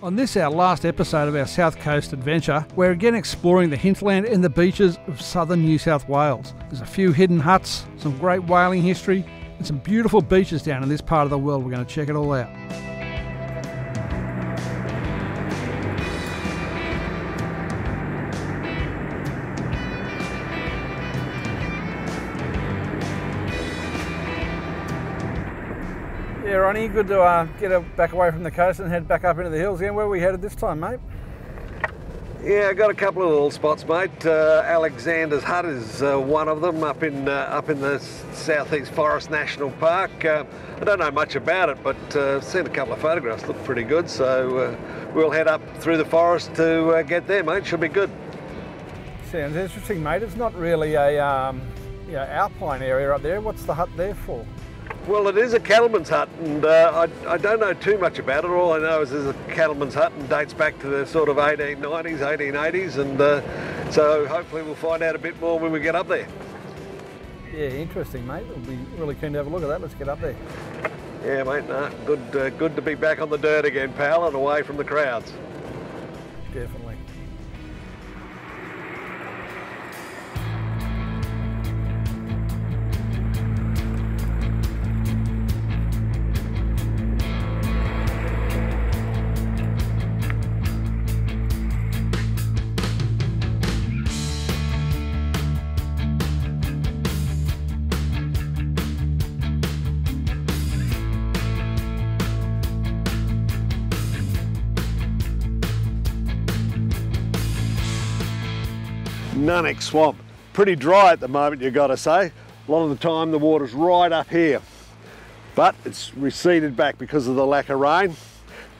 On this, our last episode of our South Coast adventure, we're again exploring the hinterland and the beaches of southern New South Wales. There's a few hidden huts, some great whaling history, and some beautiful beaches down in this part of the world. We're going to check it all out. Yeah, Ronnie, good to get back away from the coast and head back up into the hills again. Where are we headed this time, mate? Yeah, got a couple of little spots, mate. Alexander's Hut is one of them, up in the Southeast Forest National Park. I don't know much about it, but seen a couple of photographs. Look pretty good, so we'll head up through the forest to get there, mate. Should be good. Sounds interesting, mate. It's not really a alpine area up there. What's the hut there for? Well, it is a cattleman's hut, and I don't know too much about it. All I know is there's a cattleman's hut and dates back to the sort of 1890s, 1880s, and so hopefully we'll find out a bit more when we get up there. Yeah, interesting, mate. We'll be really keen to have a look at that. Let's get up there. Yeah, mate, no, good to be back on the dirt again, pal, and away from the crowds. Definitely. Nunnock Swamp. Pretty dry at the moment, you've got to say. A lot of the time the water's right up here, but it's receded back because of the lack of rain.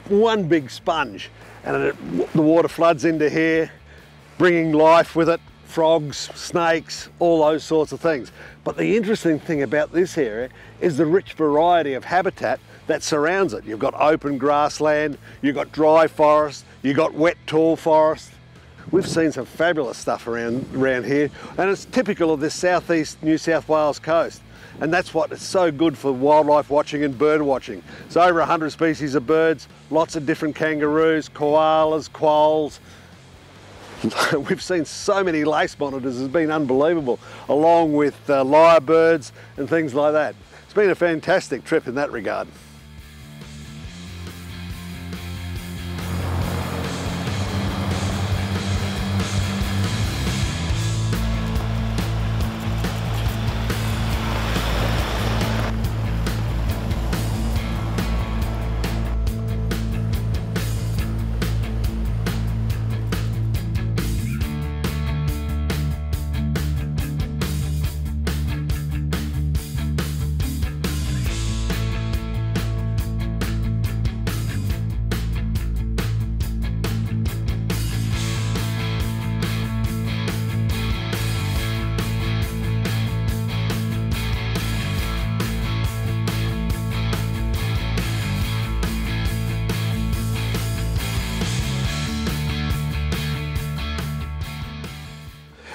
One big sponge, and the water floods into here, bringing life with it, frogs, snakes, all those sorts of things. But the interesting thing about this area is the rich variety of habitat that surrounds it. You've got open grassland, you've got dry forest, you've got wet tall forest. We've seen some fabulous stuff around here, and it's typical of this southeast New South Wales coast. And that's what is so good for wildlife watching and bird watching. It's over 100 species of birds, lots of different kangaroos, koalas, quolls. We've seen so many lace monitors, it's been unbelievable, along with lyrebirds and things like that. It's been a fantastic trip in that regard.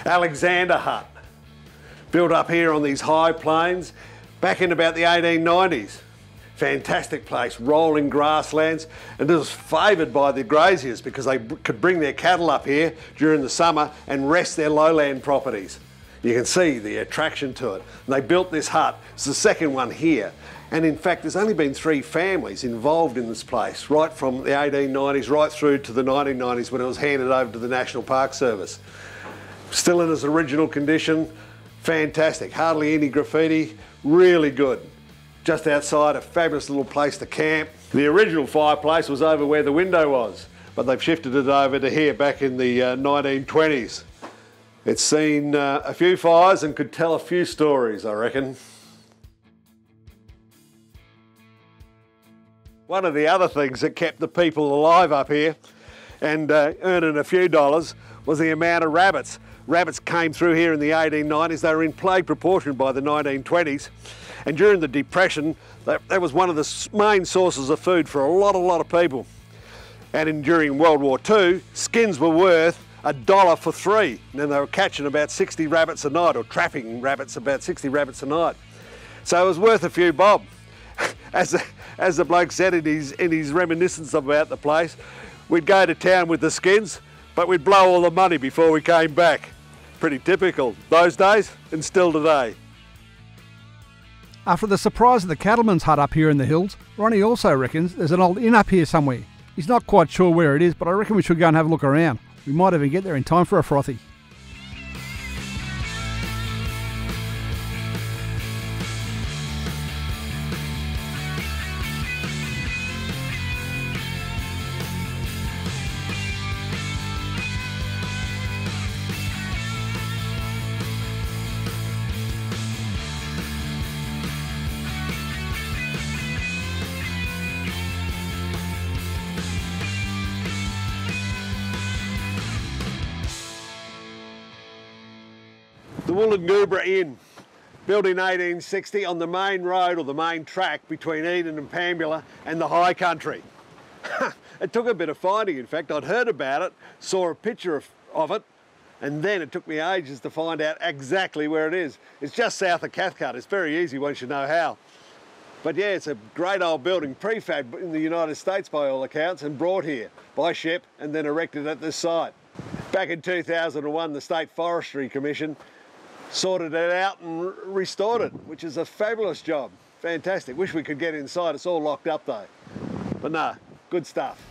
Alexander Hut, built up here on these high plains back in about the 1890s. Fantastic place, rolling grasslands, and it was favoured by the graziers because they could bring their cattle up here during the summer and rest their lowland properties. You can see the attraction to it. And they built this hut. It's the second one here. And in fact, there's only been 3 families involved in this place, right from the 1890s right through to the 1990s when it was handed over to the National Park Service. Still in its original condition, fantastic. Hardly any graffiti, really good. Just outside, a fabulous little place to camp. The original fireplace was over where the window was, but they've shifted it over to here back in the 1920s. It's seen a few fires and could tell a few stories, I reckon. One of the other things that kept the people alive up here and earning a few dollars was the amount of rabbits. Rabbits came through here in the 1890s. They were in plague proportion by the 1920s. And during the Depression, that was one of the main sources of food for a lot of people. And during World War II, skins were worth $1 for 3. And then they were catching about 60 rabbits a night, or trapping rabbits, about 60 rabbits a night. So it was worth a few bob. As the bloke said in his reminiscence about the place, We'd go to town with the skins, but we'd blow all the money before we came back. Pretty typical those days and still today. After the surprise of the cattleman's hut up here in the hills, Ronnie also reckons there's an old inn up here somewhere. He's not quite sure where it is, but I reckon we should go and have a look around. We might even get there in time for a frothy. The Woolloongabra Inn, built in 1860 on the main road or the main track between Eden and Pambula and the high country. It took a bit of finding, in fact. I'd heard about it, saw a picture of it, and then it took me ages to find out exactly where it is. It's just south of Cathcart. It's very easy once you know how. But yeah, it's a great old building, prefab in the United States by all accounts, and brought here by Shep and then erected at this site. Back in 2001, the State Forestry Commission sorted it out and restored it, which is a fabulous job. Fantastic. Wish we could get inside. It's all locked up though. But nah, good stuff.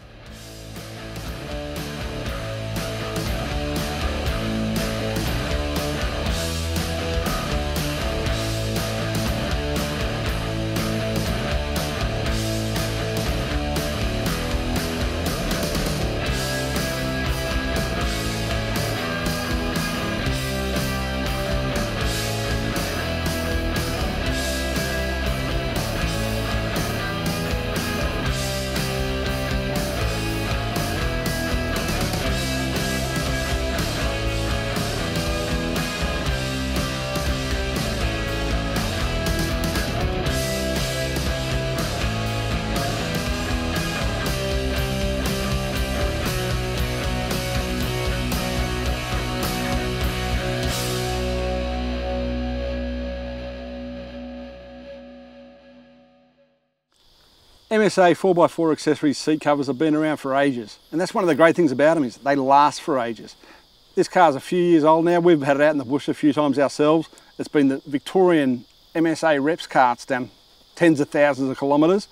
MSA 4x4 accessories seat covers have been around for ages, and that's one of the great things about them is they last for ages. This car's a few years old now. We've had it out in the bush a few times ourselves. It's been the Victorian MSA reps carts down tens of thousands of kilometres.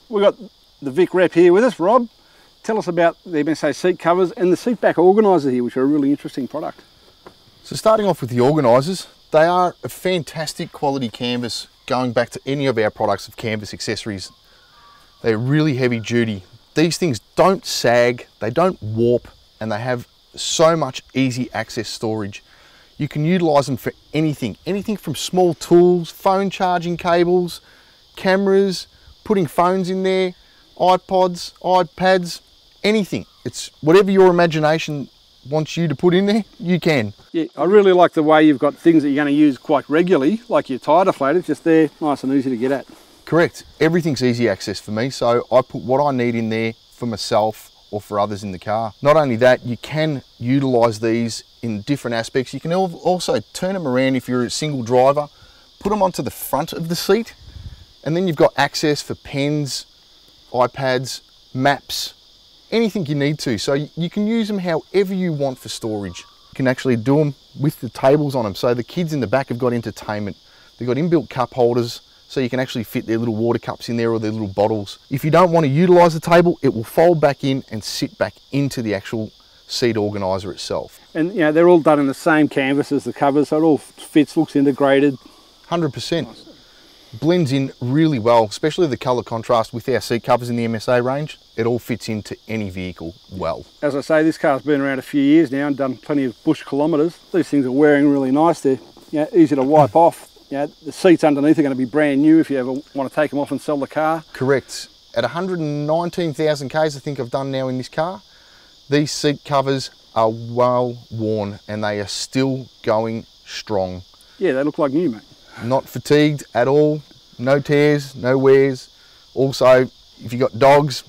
We've got the Vic rep here with us. Rob, tell us about the MSA seat covers and the seat back organiser here, which are a really interesting product. So starting off with the organisers, they are a fantastic quality canvas going back to any of our products of canvas accessories. They're really heavy duty. These things don't sag, they don't warp, and they have so much easy access storage. You can utilise them for anything from small tools, phone charging cables, cameras, putting phones in there, iPods, iPads, anything. It's whatever your imagination wants you to put in there, you can. Yeah, I really like the way you've got things that you're going to use quite regularly, like your tyre deflators, just there, nice and easy to get at. Correct. Everything's easy access for me, so I put what I need in there for myself or for others in the car. Not only that, you can utilise these in different aspects. You can also turn them around if you're a single driver, put them onto the front of the seat, and then you've got access for pens, iPads, maps, anything you need to. So you can use them however you want for storage. You can actually do them with the tables on them. So the kids in the back have got entertainment. They've got inbuilt cup holders, so you can actually fit their little water cups in there or their little bottles. If you don't want to utilise the table, it will fold back in and sit back into the actual seat organiser itself. And you know, they're all done in the same canvas as the covers, so it all fits, looks integrated. 100%. Nice. Blends in really well, especially the colour contrast with our seat covers in the MSA range. It all fits into any vehicle well. As I say, this car's been around a few years now and done plenty of bush kilometres. These things are wearing really nice. They're easy to wipe off. The seats underneath are going to be brand new if you ever want to take them off and sell the car. Correct. At 119,000 Ks I think I've done now in this car, these seat covers are well worn and they are still going strong. Yeah, they look like new, mate. Not fatigued at all, no tears, no wears. Also, if you've got dogs,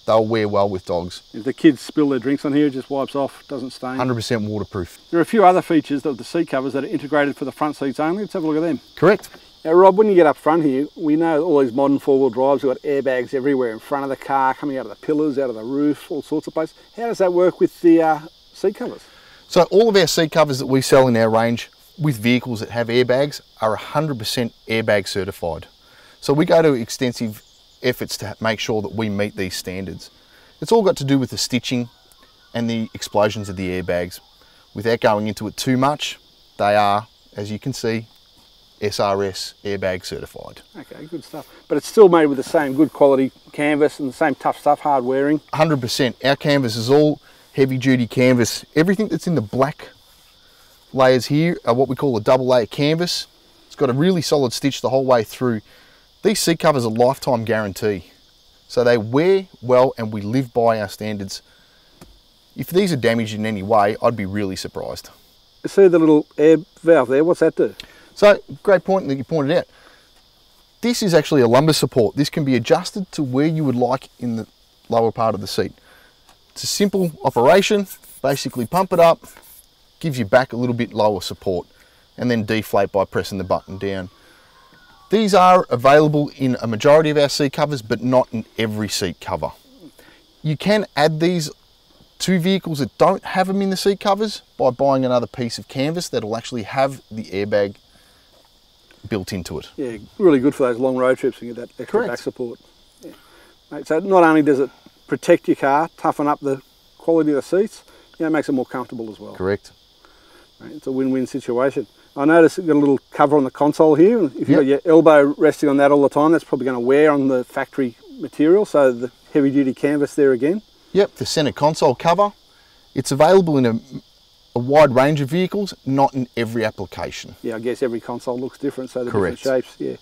they'll wear well with dogs. If the kids spill their drinks on here, it just wipes off, doesn't stain. 100% waterproof. There are a few other features of the seat covers that are integrated for the front seats only. Let's have a look at them. Correct. Now Rob, when you get up front here, we know all these modern four-wheel drives have got airbags everywhere in front of the car, coming out of the pillars, out of the roof, all sorts of places. How does that work with the seat covers? So all of our seat covers that we sell in our range with vehicles that have airbags are 100% airbag certified. So we go to extensive efforts to make sure that we meet these standards. It's all got to do with the stitching and the explosions of the airbags. Without going into it too much, they are, as you can see, SRS airbag certified. Okay, good stuff. But it's still made with the same good quality canvas and the same tough stuff, hard wearing? 100%. Our canvas is all heavy duty canvas. Everything that's in the black layers here are what we call a double layer canvas. It's got a really solid stitch the whole way through. These seat covers are lifetime guarantee. So they wear well and we live by our standards. If these are damaged in any way, I'd be really surprised. See the little air valve there, what's that do? So, great point that you pointed out. This is actually a lumbar support. This can be adjusted to where you would like in the lower part of the seat. It's a simple operation, basically pump it up, gives you back a little bit lower support, and then deflate by pressing the button down. These are available in a majority of our seat covers, but not in every seat cover. You can add these to vehicles that don't have them in the seat covers by buying another piece of canvas that'll actually have the airbag built into it. Yeah, really good for those long road trips and get that extra back support. Yeah. Mate, so not only does it protect your car, toughen up the quality of the seats, it makes it more comfortable as well. Correct. Mate, it's a win-win situation. I noticed you've got a little cover on the console here. If you've got your elbow resting on that all the time, that's probably going to wear on the factory material, so the heavy-duty canvas there again. Yep, the centre console cover. It's available in a wide range of vehicles, not in every application. Yeah, I guess every console looks different, so the different shapes, yeah.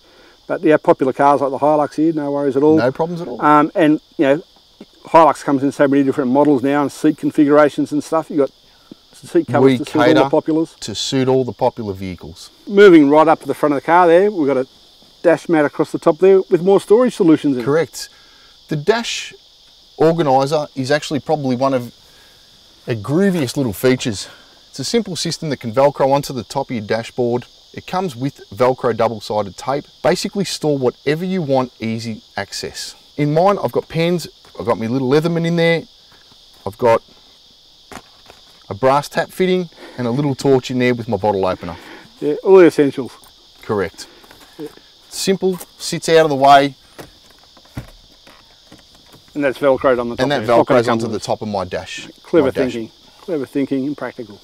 But yeah, popular cars like the Hilux here, no worries at all. No problems at all. And you know, Hilux comes in so many different models now and seat configurations and stuff. You've got seat covers to suit all the populars. To suit all the popular vehicles. Moving right up to the front of the car there, we've got a dash mat across the top there with more storage solutions in it. Correct. The dash organiser is actually probably one of the grooviest little features. It's a simple system that can Velcro onto the top of your dashboard. It comes with Velcro double-sided tape. Basically store whatever you want, easy access. In mine, I've got pens, I've got my little Leatherman in there, I've got a brass tap fitting and a little torch in there with my bottle opener. Yeah, all the essentials. Correct. Yeah. Simple, sits out of the way. And that's Velcroed on the top. And that Velcro's onto the top of my dash. Clever thinking. Clever thinking and practical.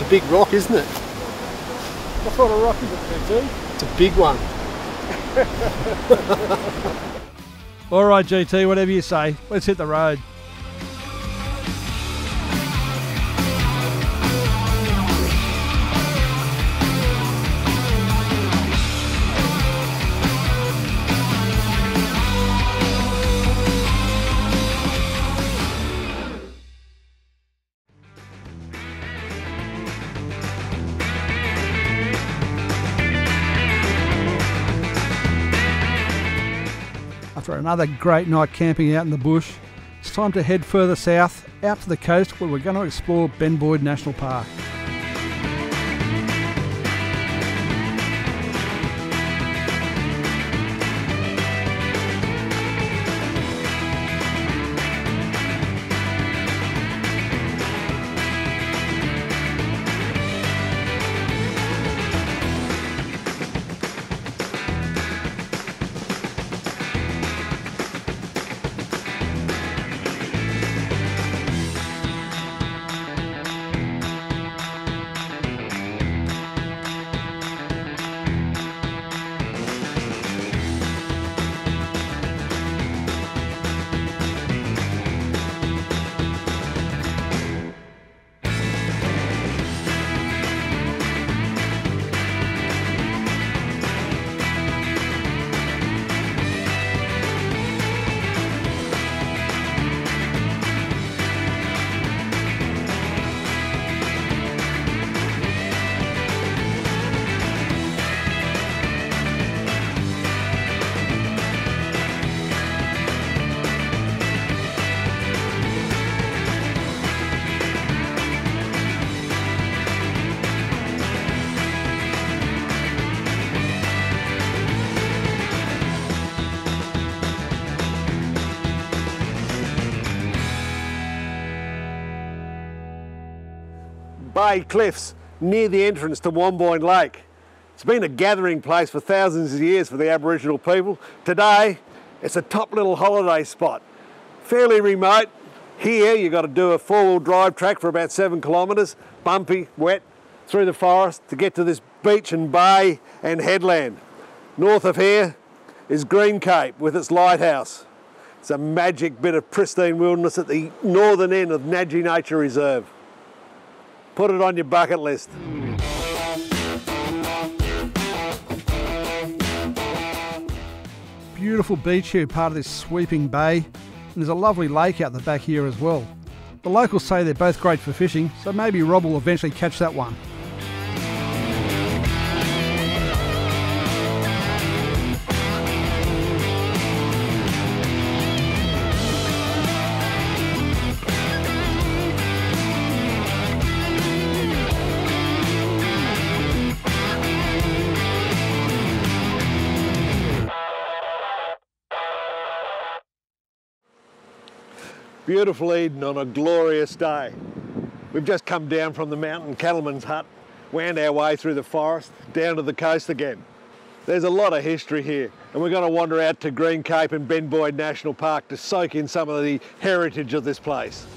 Big rock, isn't it? What sort of rock is it, GT? It's a big one. All right, GT, whatever you say. Let's hit the road. After another great night camping out in the bush, it's time to head further south, out to the coast, where we're going to explore Ben Boyd National Park. Bay Cliffs, near the entrance to Womboyne Lake. It's been a gathering place for thousands of years for the Aboriginal people. Today, it's a top little holiday spot. Fairly remote. Here, you've got to do a four-wheel drive track for about 7 kilometres, bumpy, wet, through the forest to get to this beach and bay and headland. North of here is Green Cape with its lighthouse. It's a magic bit of pristine wilderness at the northern end of Nadji Nature Reserve. Put it on your bucket list. Beautiful beach here, part of this sweeping bay, and there's a lovely lake out the back here as well. The locals say they're both great for fishing, so maybe Rob will eventually catch that one. Beautiful Eden on a glorious day. We've just come down from the mountain cattleman's hut, wound our way through the forest, down to the coast again. There's a lot of history here, and we're going to wander out to Green Cape and Ben Boyd National Park to soak in some of the heritage of this place.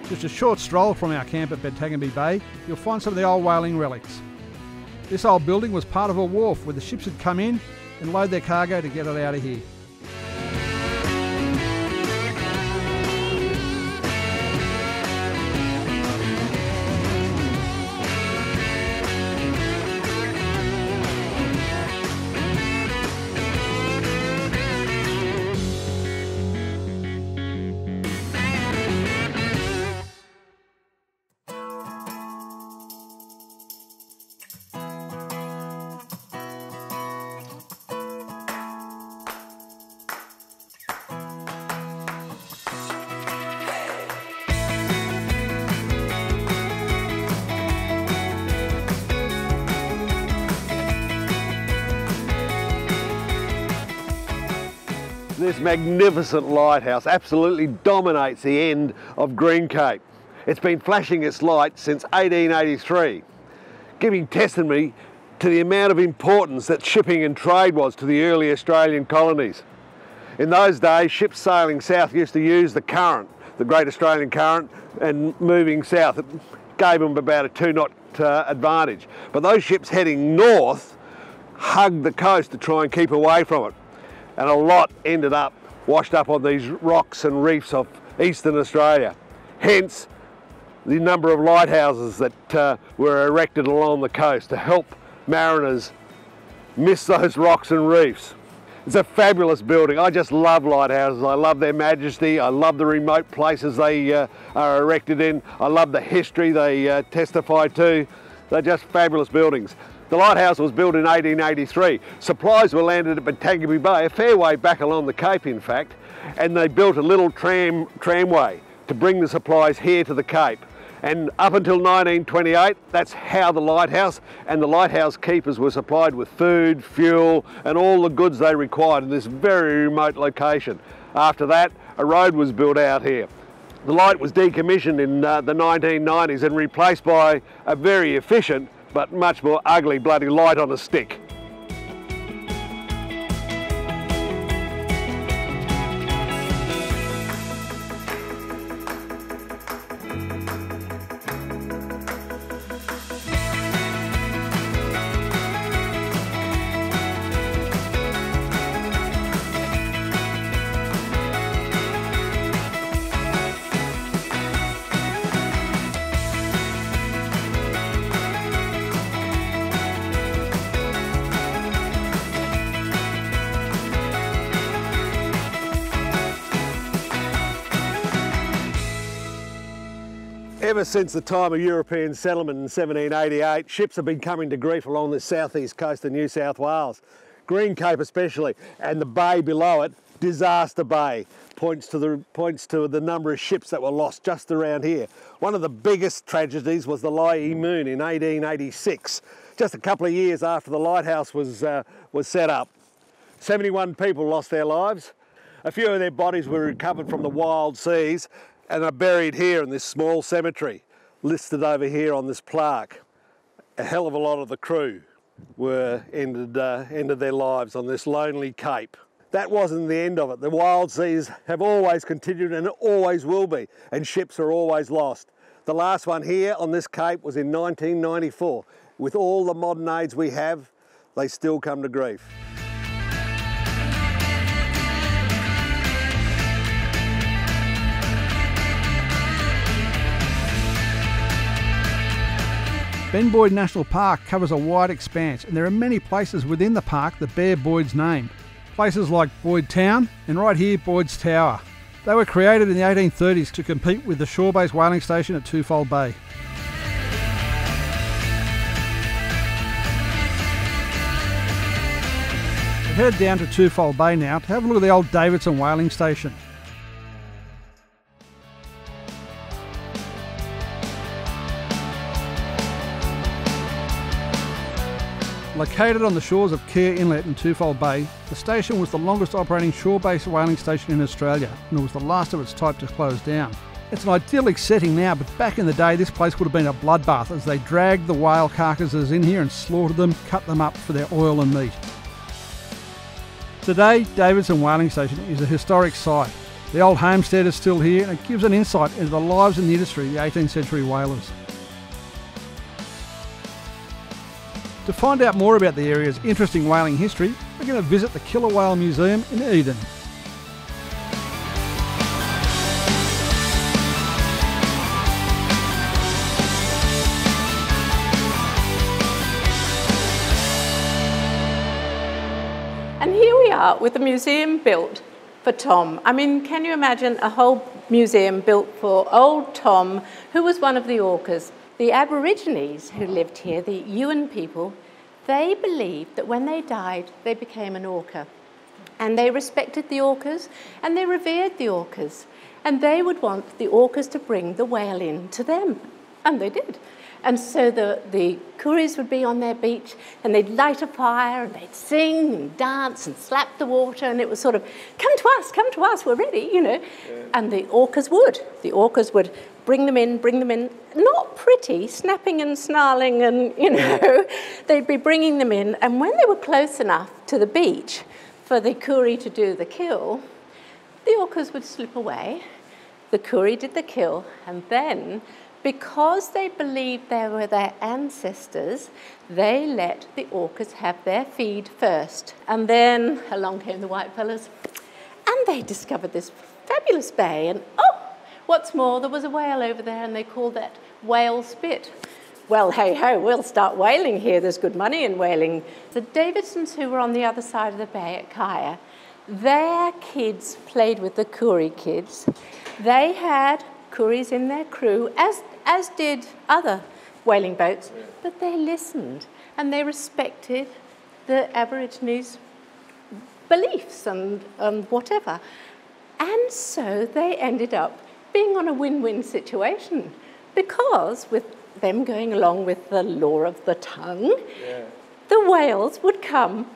Just a short stroll from our camp at Bentangambie Bay, you'll find some of the old whaling relics. This old building was part of a wharf where the ships would come in and load their cargo to get it out of here. This magnificent lighthouse absolutely dominates the end of Green Cape. It's been flashing its light since 1883, giving testimony to the amount of importance that shipping and trade was to the early Australian colonies. In those days, ships sailing south used to use the current, the Great Australian Current, and moving south. It gave them about a 2-knot advantage. But those ships heading north hugged the coast to try and keep away from it. And a lot ended up washed up on these rocks and reefs of eastern Australia. Hence, the number of lighthouses that were erected along the coast to help mariners miss those rocks and reefs. It's a fabulous building. I just love lighthouses. I love their majesty. I love the remote places they are erected in. I love the history they testify to. They're just fabulous buildings. The lighthouse was built in 1883. Supplies were landed at Botagabie Bay, a fair way back along the Cape in fact, and they built a little tramway to bring the supplies here to the Cape. And up until 1928, that's how the lighthouse and the lighthouse keepers were supplied with food, fuel, and all the goods they required in this very remote location. After that, a road was built out here. The light was decommissioned in the 1990s and replaced by a very efficient but much more ugly bloody light on a stick. Ever since the time of European settlement in 1788, ships have been coming to grief along the southeast coast of New South Wales. Green Cape especially, and the bay below it, Disaster Bay, points to the number of ships that were lost just around here. One of the biggest tragedies was the Laie Moon in 1886, just a couple of years after the lighthouse was set up. 71 people lost their lives. A few of their bodies were recovered from the wild seas and are buried here in this small cemetery, listed over here on this plaque. A hell of a lot of the crew ended their lives on this lonely cape. That wasn't the end of it. The wild seas have always continued and always will be, and ships are always lost. The last one here on this cape was in 1994. With all the modern aids we have, they still come to grief. Benboyd National Park covers a wide expanse, and there are many places within the park that bear Boyd's name. Places like Boyd Town and right here Boyd's Tower. They were created in the 1830s to compete with the shore-based whaling station at Twofold Bay. We're headed down to Twofold Bay now to have a look at the old Davidson whaling station. Located on the shores of Keir Inlet in Twofold Bay, the station was the longest operating shore-based whaling station in Australia, and it was the last of its type to close down. It's an idyllic setting now, but back in the day this place would have been a bloodbath as they dragged the whale carcasses in here and slaughtered them, cut them up for their oil and meat. Today, Davidson Whaling Station is a historic site. The old homestead is still here, and it gives an insight into the lives in the industry of the 18th century whalers. To find out more about the area's interesting whaling history, we're going to visit the Killer Whale Museum in Eden. And here we are with a museum built for Tom. I mean, can you imagine a whole museum built for old Tom, who was one of the orcas? The Aborigines who lived here, the Yuin people, they believed that when they died, they became an orca. And they respected the orcas and they revered the orcas. And they would want the orcas to bring the whale in to them. And they did. And so the Kooris would be on their beach and they'd light a fire and they'd sing and dance and slap the water, and it was sort of, come to us, we're ready, you know. Yeah. And the orcas would bring them in, not pretty, snapping and snarling and, you know, they'd be bringing them in. And when they were close enough to the beach for the Koori to do the kill, the orcas would slip away. The Koori did the kill, and then, because they believed they were their ancestors, they let the orcas have their feed first. And then along came the whitefellas, and they discovered this fabulous bay, and oh, what's more, there was a whale over there, and they called that Whale Spit. Well, hey ho, we'll start whaling here. There's good money in whaling. The Davidsons, who were on the other side of the bay at Kaya, their kids played with the Koori kids. They had Kooris in their crew, as did other whaling boats, but they listened and they respected the Aborigines' beliefs and whatever. And so they ended up being on a win-win situation, because with them going along with the law of the tongue, the whales would come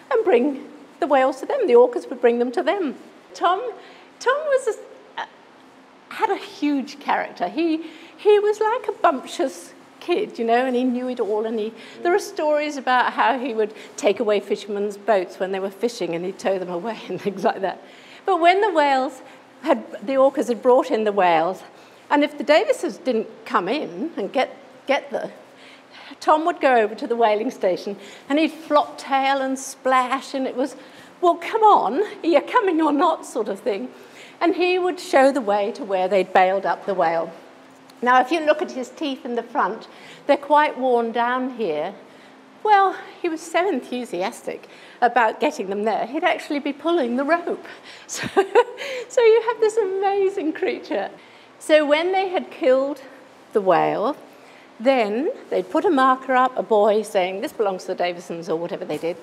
and bring the whales to them. The orcas would bring them to them. Tom was had a huge character. He was like a bumptious kid, you know, and he knew it all. And there are stories about how he would take away fishermen's boats when they were fishing, and he'd tow them away and things like that. But when the orcas had brought in the whales, and if the Davises didn't come in and get Tom would go over to the whaling station and he'd flop tail and splash, and it was, well, come on, are you coming or not, sort of thing. And he would show the way to where they'd bailed up the whale. Now, if you look at his teeth in the front, they're quite worn down here. Well, he was so enthusiastic about getting them there, he'd actually be pulling the rope. So you have this amazing creature. So when they had killed the whale, then they'd put a marker up, a buoy, saying this belongs to the Davidsons or whatever they did,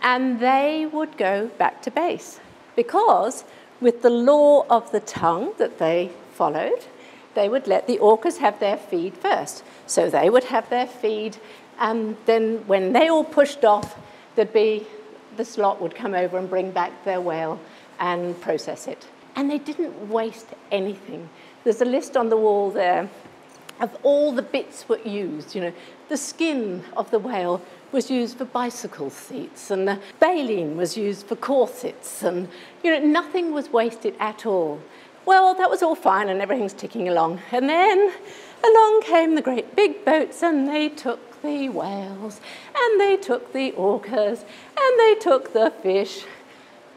and they would go back to base. Because with the law of the tongue that they followed, they would let the orcas have their feed first. So they would have their feed, and then when they all pushed off, the slot would come over and bring back their whale and process it. And they didn't waste anything. There's a list on the wall there of all the bits were used. You know, the skin of the whale was used for bicycle seats, and the baleen was used for corsets, and you know, nothing was wasted at all. Well, that was all fine, and everything's ticking along. And then along came the great big boats, and they took the whales, and they took the orcas, and they took the fish,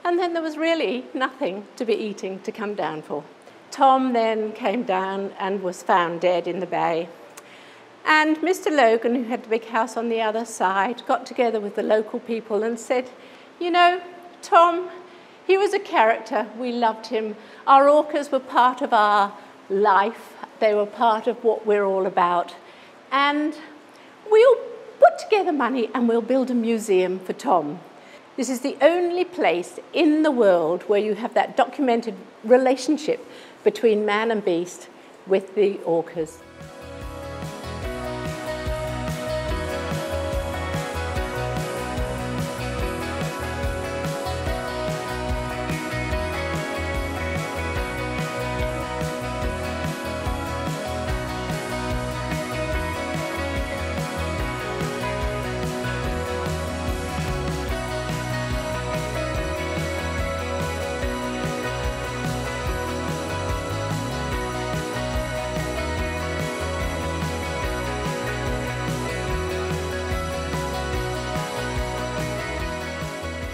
and then there was really nothing to be eating to come down for. Tom then came down and was found dead in the bay. And Mr. Logan, who had the big house on the other side, got together with the local people and said, you know, Tom, he was a character. We loved him. Our orcas were part of our life. They were part of what we're all about. And we'll put together money and we'll build a museum for Tom. This is the only place in the world where you have that documented relationship between man and beast with the orcas.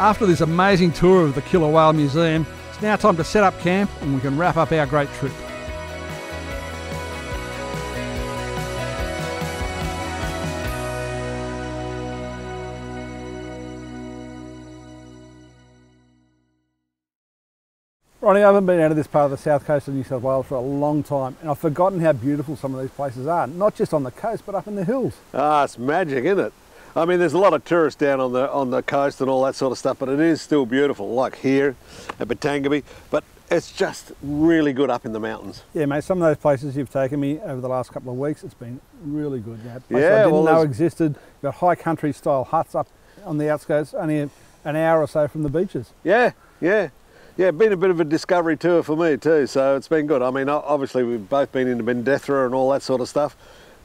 After this amazing tour of the Killer Whale Museum, it's now time to set up camp and we can wrap up our great trip. Ronnie, I haven't been out of this part of the south coast of New South Wales for a long time, and I've forgotten how beautiful some of these places are, not just on the coast but up in the hills. Ah, it's magic, isn't it? I mean, there's a lot of tourists down on the coast and all that sort of stuff, but it is still beautiful, like here at Batangaba. But it's just really good up in the mountains. Yeah, mate, some of those places you've taken me over the last couple of weeks, it's been really good. You know, places yeah, I didn't know existed. You've got high country style huts up on the outskirts, only an hour or so from the beaches. Yeah, been a bit of a discovery tour for me too, so it's been good. I mean, obviously we've both been into Bendethra and all that sort of stuff,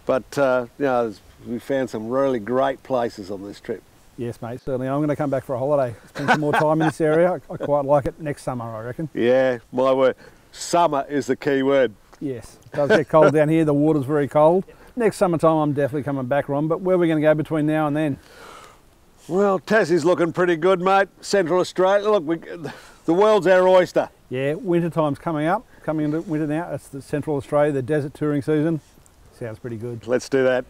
but you know, we found some really great places on this trip. Yes, mate, certainly. I'm going to come back for a holiday. Spend some more time in this area. I quite like it next summer, I reckon. Yeah, my word. Summer is the key word. Yes, it does get cold down here. The water's very cold. Next summertime, I'm definitely coming back, Ron. But where are we going to go between now and then? Well, Tassie's looking pretty good, mate. Central Australia, look, the world's our oyster. Yeah, winter time's coming up. Coming into winter now. It's the Central Australia, the desert touring season. Sounds pretty good. Let's do that.